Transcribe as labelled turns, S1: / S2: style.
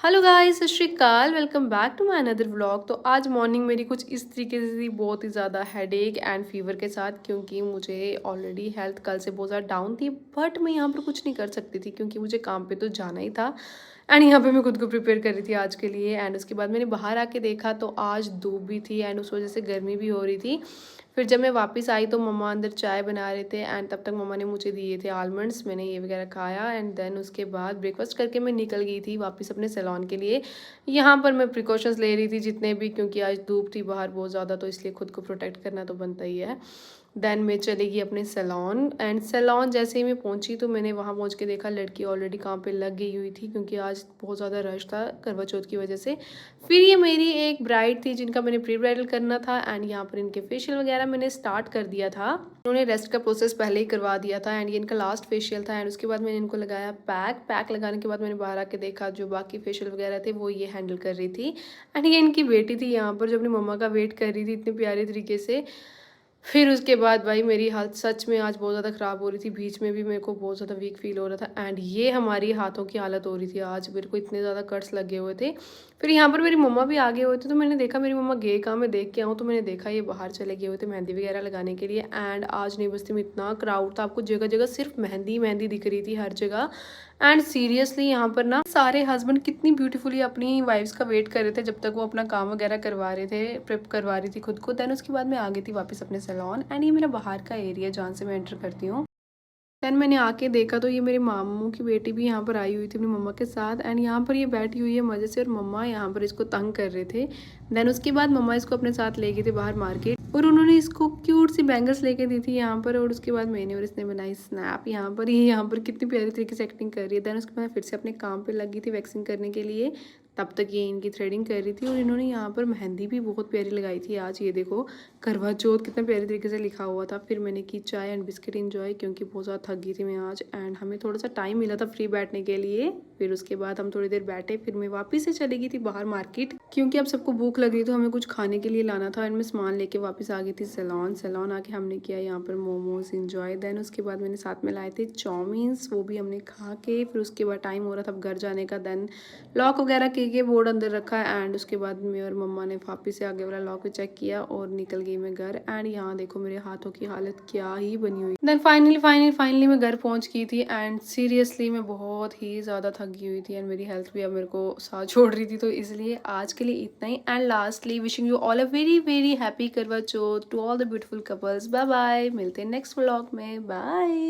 S1: Hello guys, Sat Shri Akal. Welcome back to my another vlog. तो आज morning मेरी कुछ इस तरीके से थी, बहुत ही ज़्यादा हेडेक एंड फीवर के साथ, क्योंकि मुझे ऑलरेडी हेल्थ कल से बहुत ज़्यादा डाउन थी। बट मैं यहाँ पर कुछ नहीं कर सकती थी क्योंकि मुझे काम पे तो जाना ही था। एंड यहाँ पे मैं खुद को प्रिपेयर कर रही थी आज के लिए। एंड उसके बाद मैंने बाहर आके देखा तो आज धूप भी थी एंड उस वजह से गर्मी भी हो रही थी। फिर जब मैं वापस आई तो मम्मा अंदर चाय बना रहे थे एंड तब तक मम्मा ने मुझे दिए थे आलमंड्स। मैंने ये वगैरह खाया एंड देन उसके बाद ब्रेकफास्ट करके मैं निकल गई थी वापस अपने सैलून के लिए। यहाँ पर मैं प्रिकॉशंस ले रही थी जितने भी, क्योंकि आज धूप थी बाहर बहुत ज़्यादा, तो इसलिए खुद को प्रोटेक्ट करना तो बनता ही है। देन मैं चली गई अपने सैलून एंड सैलून जैसे ही मैं पहुंची तो मैंने वहां पहुंच के देखा लड़की ऑलरेडी काम पे लग गई हुई थी, क्योंकि आज बहुत ज़्यादा रश था करवा चौथ की वजह से। फिर ये मेरी एक ब्राइड थी जिनका मैंने प्री ब्राइडल करना था एंड यहाँ पर इनके फेशियल वगैरह मैंने स्टार्ट कर दिया था। उन्होंने रेस्ट का प्रोसेस पहले ही करवा दिया था एंड ये इनका लास्ट फेशियल था। एंड उसके बाद मैंने इनको लगाया पैक लगाने के बाद मैंने बाहर आके देखा जो बाकी फेशियल वगैरह थे वो ये हैंडल कर रही थी। एंड ये इनकी बेटी थी यहाँ पर जो अपनी मम्मा का वेट कर रही थी इतने प्यारे तरीके से। फिर उसके बाद भाई मेरी हालत सच में आज बहुत ज़्यादा ख़राब हो रही थी, बीच में भी मेरे को बहुत ज़्यादा वीक फील हो रहा था। एंड ये हमारी हाथों की हालत हो रही थी, आज मेरे को इतने ज़्यादा कट्स लगे हुए थे। फिर यहाँ पर मेरी मम्मा भी आगे हुए थे तो मैंने देखा मेरी मम्मा गए कहाँ, मैं देख के आऊँ तो मैंने देखा ये बाहर चले गए हुए थे मेहंदी वगैरह लगाने के लिए। एंड आज नहीं बस्ती में इतना क्राउड था, आपको जगह जगह सिर्फ मेहंदी मेहंदी दिख रही थी हर जगह। एंड सीरियसली यहाँ पर ना सारे हस्बैंड कितनी ब्यूटीफुली अपनी वाइफ्स का वेट कर रहे थे जब तक वो अपना काम वगैरह करवा रहे थे, प्रेप करवा रही थी खुद को। देन उसके बाद मैं आ गई थी वापस अपने सैलून एंड ये मेरा बाहर का एरिया जहाँ से मैं एंटर करती हूँ। देन मैंने आके देखा तो ये मेरे मामू की बेटी भी यहाँ पर आई हुई थी अपनी मम्मा के साथ एंड यहाँ पर ये बैठी हुई है मज़े से और मम्मा यहाँ पर इसको तंग कर रहे थे। देन उसके बाद मम्मा इसको अपने साथ ले गई थी बाहर मार्केट और उन्होंने इसको क्यूट सी बैंगल्स लेके दी थी यहाँ पर। और उसके बाद मैंने और इसने बनाई स्नैप। यहाँ पर ये यहाँ पर कितनी प्यारी तरीके से एक्टिंग कर रही है। देन उसके बाद फिर से अपने काम पर लगी थी वैक्सिंग करने के लिए, तब तक ये इनकी थ्रेडिंग कर रही थी। और इन्होंने यहाँ पर मेहंदी भी बहुत प्यारी लगाई थी आज, ये देखो करवा चौथ कितना प्यारी तरीके से लिखा हुआ था। फिर मैंने की चाय एंड बिस्किट इंजॉय क्योंकि बहुत ज़्यादा थक गई थी मैं आज एंड हमें थोड़ा सा टाइम मिला था फ्री बैठने के लिए। फिर उसके बाद हम थोड़ी देर बैठे, फिर मैं वापस से चली गई थी बाहर मार्केट क्योंकि अब सबको भूख लग रही तो हमें कुछ खाने के लिए लाना था एंड मैं सामान लेके वापस आ गई थी सैलून आके हमने किया यहाँ पर मोमोज इंजॉय। देन उसके बाद मैंने साथ में लाए थे चाउमीन्स, वो भी हमने खा के फिर उसके बाद टाइम हो रहा था अब घर जाने का। देन लॉक वगैरह के बोर्ड अंदर रखा एंड उसके बाद मैं और मम्मा ने वापस से आगे वाला लॉक भी चेक किया और निकल गई मैं घर। एंड यहाँ देखो मेरे हाथों की हालत क्या ही बनी हुई। देन फाइनली मैं घर पहुंच गई थी एंड सीरियसली मैं बहुत ही ज़्यादा थक गई हुई थी एंड मेरी हेल्थ भी अब मेरे को साथ छोड़ रही थी, तो इसलिए आज के लिए इतना ही। And lastly wishing you all a very very happy Karva Chauth to all the beautiful couples. Bye bye, मिलते हैं नेक्स्ट व्लॉग में। बाय।